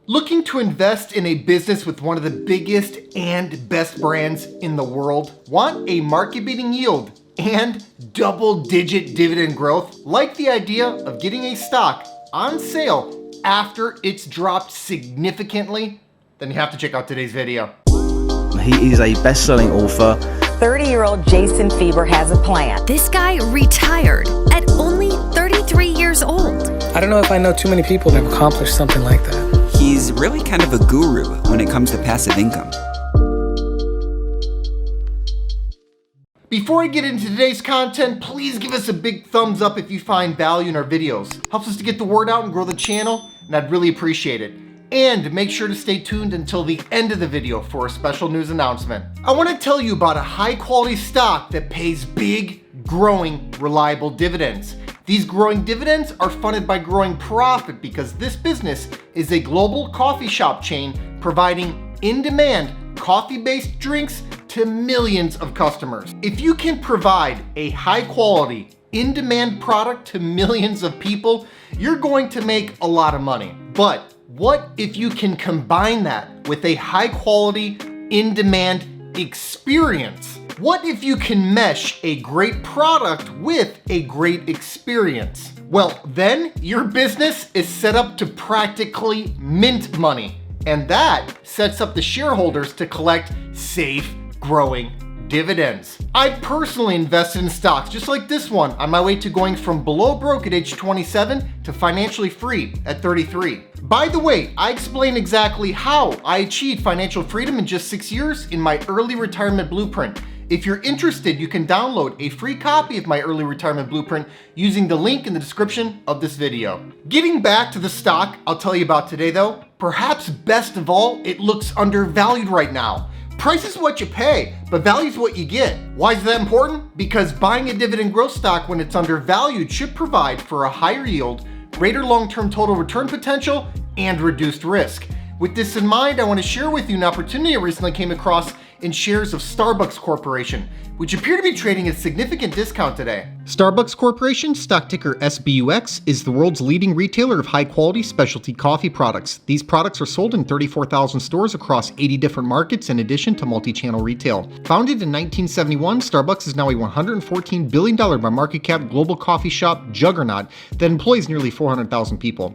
Looking to invest in a business with one of the biggest and best brands in the world? Want a market-beating yield and double-digit dividend growth? Like the idea of getting a stock on sale after it's dropped significantly? Then you have to check out today's video. He is a best-selling author. 30-year-old Jason Fieber has a plan. This guy retired at only 33 years old. I don't know if I know too many people that have accomplished something like that. He's really kind of a guru when it comes to passive income. Before I get into today's content, please give us a big thumbs up if you find value in our videos. Helps us to get the word out and grow the channel, and I'd really appreciate it. And make sure to stay tuned until the end of the video for a special news announcement. I want to tell you about a high quality stock that pays big, growing, reliable dividends. These growing dividends are funded by growing profit because this business is a global coffee shop chain providing in-demand coffee-based drinks to millions of customers. If you can provide a high-quality, in-demand product to millions of people, you're going to make a lot of money. But what if you can combine that with a high-quality, in-demand experience? What if you can mesh a great product with a great experience? Well, then your business is set up to practically mint money. And that sets up the shareholders to collect safe, growing dividends. I've personally invested in stocks just like this one on my way to going from below broke at age 27 to financially free at 33. By the way, I explain exactly how I achieved financial freedom in just 6 years in my early retirement blueprint. If you're interested, you can download a free copy of my early retirement blueprint using the link in the description of this video. Getting back to the stock I'll tell you about today though, perhaps best of all, it looks undervalued right now. Price is what you pay, but value is what you get. Why is that important? Because buying a dividend growth stock when it's undervalued should provide for a higher yield, greater long-term total return potential, and reduced risk. With this in mind, I want to share with you an opportunity I recently came across in shares of SBUX Corporation, which appear to be trading at a significant discount today. SBUX Corporation, stock ticker SBUX, is the world's leading retailer of high-quality specialty coffee products. These products are sold in 34,000 stores across 80 different markets in addition to multi-channel retail. Founded in 1971, SBUX is now a $114 billion by market cap global coffee shop juggernaut that employs nearly 400,000 people.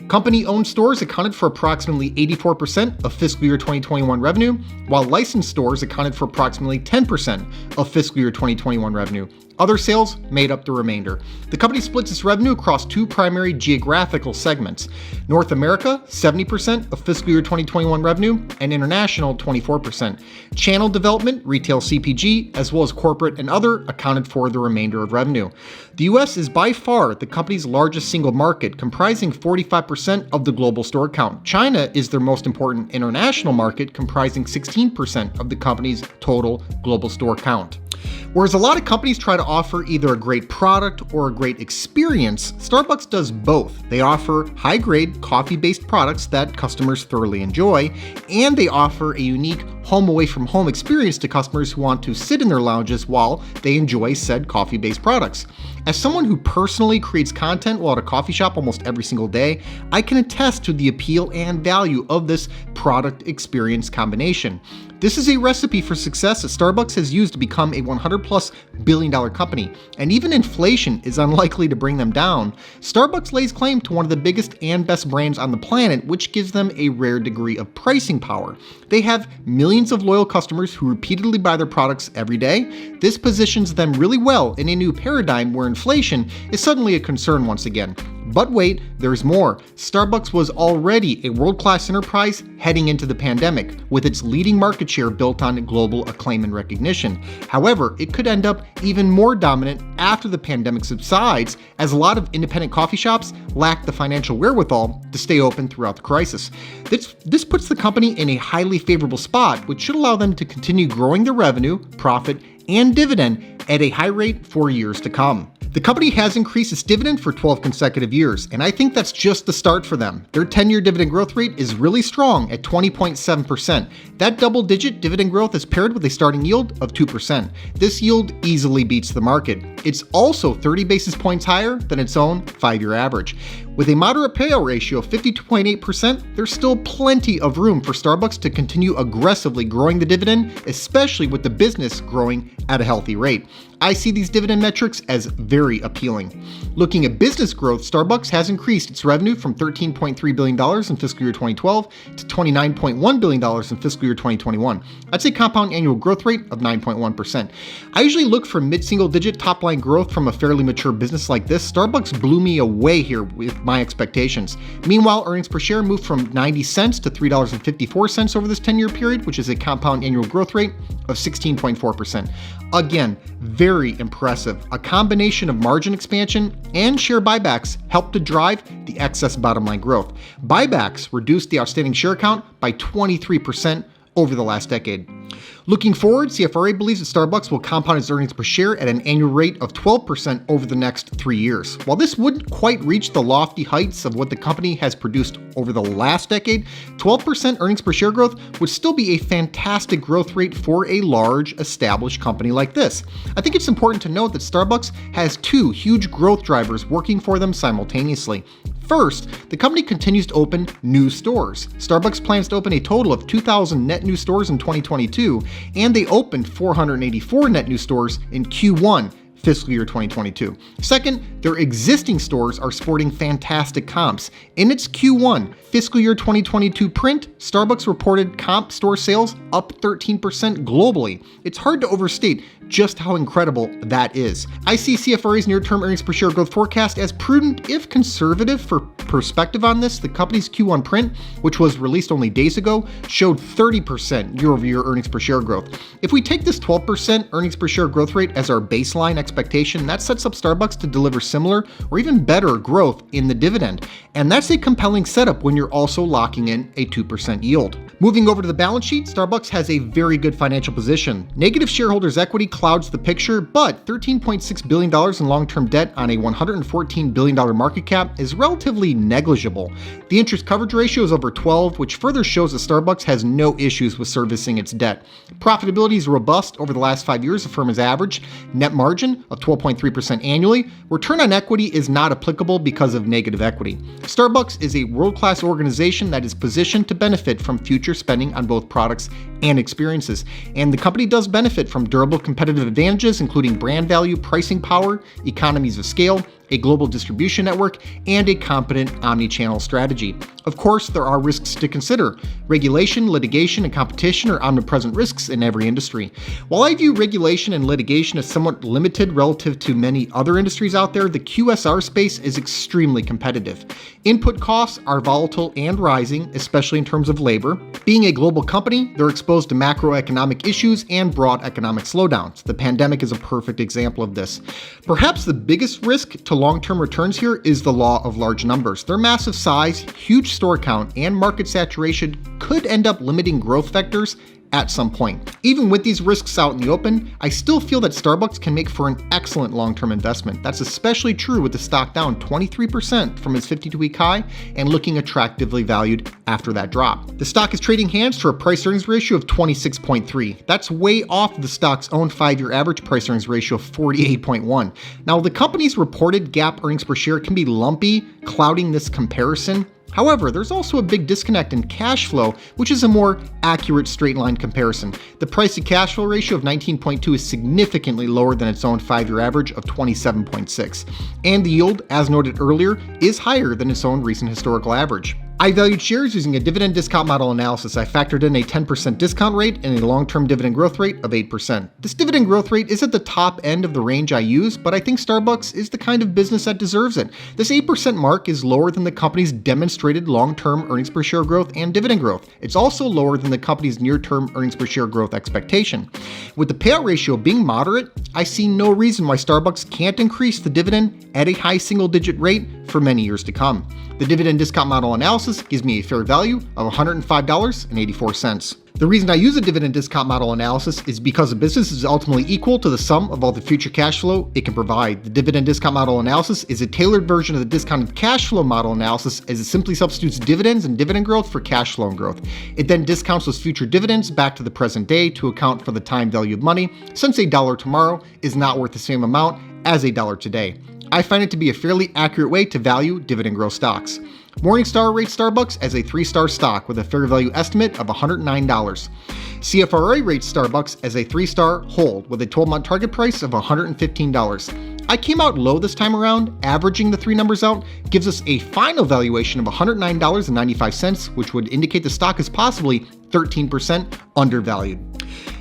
Company-owned stores accounted for approximately 84% of fiscal year 2021 revenue, while licensed stores accounted for approximately 10% of fiscal year 2021 revenue. Other sales made up the remainder. The company splits its revenue across two primary geographical segments. North America, 70% of fiscal year 2021 revenue, and international, 24%. Channel development, retail CPG, as well as corporate and other accounted for the remainder of revenue. The US is by far the company's largest single market, comprising 45% of the global store count. China is their most important international market, comprising 16% of the company's total global store count. Whereas a lot of companies try to offer either a great product or a great experience, SBUX does both. They offer high-grade coffee-based products that customers thoroughly enjoy, and they offer a unique home-away-from-home experience to customers who want to sit in their lounges while they enjoy said coffee-based products. As someone who personally creates content while at a coffee shop almost every single day, I can attest to the appeal and value of this product experience combination. This is a recipe for success that SBUX has used to become a $100+ billion company, and even inflation is unlikely to bring them down. SBUX lays claim to one of the biggest and best brands on the planet, which gives them a rare degree of pricing power. They have millions of loyal customers who repeatedly buy their products every day. This positions them really well in a new paradigm where inflation is suddenly a concern once again. But wait, there's more. SBUX was already a world-class enterprise heading into the pandemic, with its leading market share built on global acclaim and recognition. However, it could end up even more dominant after the pandemic subsides, as a lot of independent coffee shops lack the financial wherewithal to stay open throughout the crisis. This puts the company in a highly favorable spot, which should allow them to continue growing their revenue, profit, and dividend at a high rate for years to come. The company has increased its dividend for 12 consecutive years, and I think that's just the start for them. Their 10-year dividend growth rate is really strong at 20.7%. That double-digit dividend growth is paired with a starting yield of 2%. This yield easily beats the market. It's also 30 basis points higher than its own 5-year average. With a moderate payout ratio of 52.8%, there's still plenty of room for Starbucks to continue aggressively growing the dividend, especially with the business growing at a healthy rate. I see these dividend metrics as very appealing. Looking at business growth, Starbucks has increased its revenue from $13.3 billion in fiscal year 2012 to $29.1 billion in fiscal year 2021. That's a compound annual growth rate of 9.1%. I usually look for mid-single digit top-line growth from a fairly mature business like this. Starbucks blew me away here with my expectations. Meanwhile, earnings per share moved from 90 cents to $3.54 over this 10-year period, which is a compound annual growth rate of 16.4%. Again, very impressive. A combination of margin expansion and share buybacks helped to drive the excess bottom line growth. Buybacks reduced the outstanding share count by 23% over the last decade. Looking forward, CFRA believes that Starbucks will compound its earnings per share at an annual rate of 12% over the next 3 years. While this wouldn't quite reach the lofty heights of what the company has produced over the last decade, 12% earnings per share growth would still be a fantastic growth rate for a large, established company like this. I think it's important to note that Starbucks has two huge growth drivers working for them simultaneously. First, the company continues to open new stores. Starbucks plans to open a total of 2,000 net new stores in 2022, and they opened 484 net new stores in Q1 fiscal year 2022. Second, their existing stores are sporting fantastic comps. In its Q1 fiscal year 2022 print, Starbucks reported comp store sales up 13% globally. It's hard to overstate just how incredible that is. I see CFRA's near-term earnings per share growth forecast as prudent if conservative. For perspective on this, the company's Q1 print, which was released only days ago, showed 30% year-over-year earnings per share growth. If we take this 12% earnings per share growth rate as our baseline expectation, that sets up Starbucks to deliver similar or even better growth in the dividend. And that's a compelling setup when you're also locking in a 2% yield. Moving over to the balance sheet, Starbucks has a very good financial position. Negative shareholders' equity clouds the picture, but $13.6 billion in long-term debt on a $114 billion market cap is relatively negligible. The interest coverage ratio is over 12, which further shows that Starbucks has no issues with servicing its debt. Profitability is robust. Over the last 5 years, the firm has averaged net margin of 12.3% annually. Return on equity is not applicable because of negative equity. Starbucks is a world-class organization that is positioned to benefit from future spending on both products and experiences. And the company does benefit from durable competitive advantages, including brand value, pricing power, economies of scale, a global distribution network, and a competent omni-channel strategy. Of course, there are risks to consider. Regulation, litigation, and competition are omnipresent risks in every industry. While I view regulation and litigation as somewhat limited relative to many other industries out there, the QSR space is extremely competitive. Input costs are volatile and rising, especially in terms of labor. Being a global company, they're exposed to macroeconomic issues and broad economic slowdowns. The pandemic is a perfect example of this. Perhaps the biggest risk to long-term returns here is the law of large numbers. Their massive size, huge store count, and market saturation could end up limiting growth vectors at some point. Even with these risks out in the open, I still feel that Starbucks can make for an excellent long-term investment. That's especially true with the stock down 23% from its 52-week high and looking attractively valued after that drop. The stock is trading hands for a price-earnings ratio of 26.3. That's way off the stock's own 5-year average price-earnings ratio of 48.1. Now, the company's reported GAAP earnings per share can be lumpy, clouding this comparison. However, there's also a big disconnect in cash flow, which is a more accurate straight line comparison. The price to cash flow ratio of 19.2 is significantly lower than its own 5-year average of 27.6. And the yield, as noted earlier, is higher than its own recent historical average. I valued shares using a dividend discount model analysis. I factored in a 10% discount rate and a long-term dividend growth rate of 8%. This dividend growth rate is at the top end of the range I use, but I think Starbucks is the kind of business that deserves it. This 8% mark is lower than the company's demonstrated long-term earnings per share growth and dividend growth. It's also lower than the company's near-term earnings per share growth expectation. With the payout ratio being moderate, I see no reason why Starbucks can't increase the dividend at a high single-digit rate for many years to come. The dividend discount model analysis gives me a fair value of $105.84. The reason I use a dividend discount model analysis is because a business is ultimately equal to the sum of all the future cash flow it can provide. The dividend discount model analysis is a tailored version of the discounted cash flow model analysis, as it simply substitutes dividends and dividend growth for cash flow and growth. It then discounts those future dividends back to the present day to account for the time value of money, since $1 tomorrow is not worth the same amount as $1 today. I find it to be a fairly accurate way to value dividend growth stocks. Morningstar rates Starbucks as a 3-star stock with a fair value estimate of $109. CFRA rates Starbucks as a 3-star hold with a 12-month target price of $115. I came out low this time around, averaging the 3 numbers out gives us a final valuation of $109.95, which would indicate the stock is possibly 13% undervalued.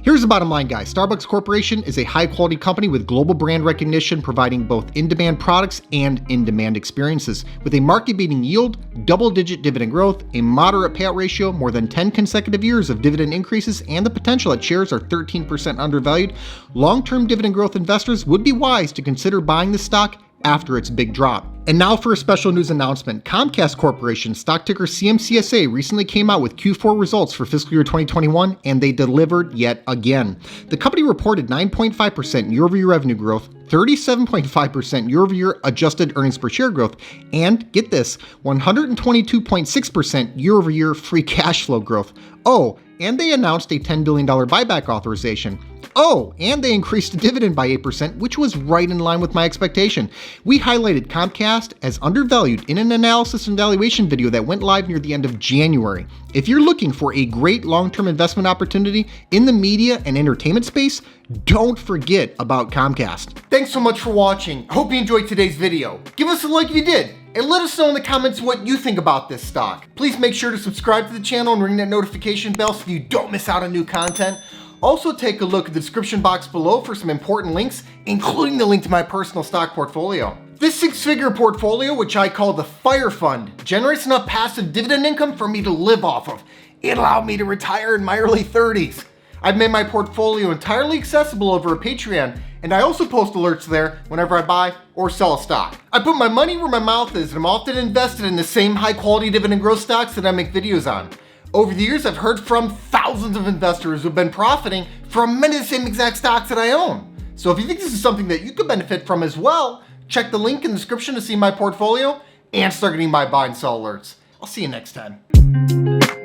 Here's the bottom line, guys. Starbucks Corporation is a high-quality company with global brand recognition, providing both in-demand products and in-demand experiences. With a market-beating yield, double-digit dividend growth, a moderate payout ratio, more than 10 consecutive years of dividend increases, and the potential that shares are 13% undervalued, long-term dividend growth investors would be wise to consider buying the stock after its big drop. And now for a special news announcement. Comcast Corporation, stock ticker CMCSA, recently came out with Q4 results for fiscal year 2021, and they delivered yet again. The company reported 9.5% year-over-year revenue growth, 37.5% year-over-year adjusted earnings per share growth, and get this, 122.6% year-over-year free cash flow growth. Oh, and they announced a $10 billion buyback authorization. Oh, and they increased the dividend by 8%, which was right in line with my expectation. We highlighted Comcast as undervalued in an analysis and valuation video that went live near the end of January. If you're looking for a great long-term investment opportunity in the media and entertainment space, don't forget about Comcast. Thanks so much for watching. I hope you enjoyed today's video. Give us a like if you did, and let us know in the comments what you think about this stock. Please make sure to subscribe to the channel and ring that notification bell so you don't miss out on new content. Also, take a look at the description box below for some important links, including the link to my personal stock portfolio. This 6-figure portfolio, which I call the Fire Fund, generates enough passive dividend income for me to live off of. It allowed me to retire in my early 30s. I've made my portfolio entirely accessible over a Patreon, and I also post alerts there whenever I buy or sell a stock. I put my money where my mouth is, and I'm often invested in the same high-quality dividend growth stocks that I make videos on. Over the years, I've heard from thousands of investors who've been profiting from many of the same exact stocks that I own. So if you think this is something that you could benefit from as well, check the link in the description to see my portfolio and start getting my buy and sell alerts. I'll see you next time.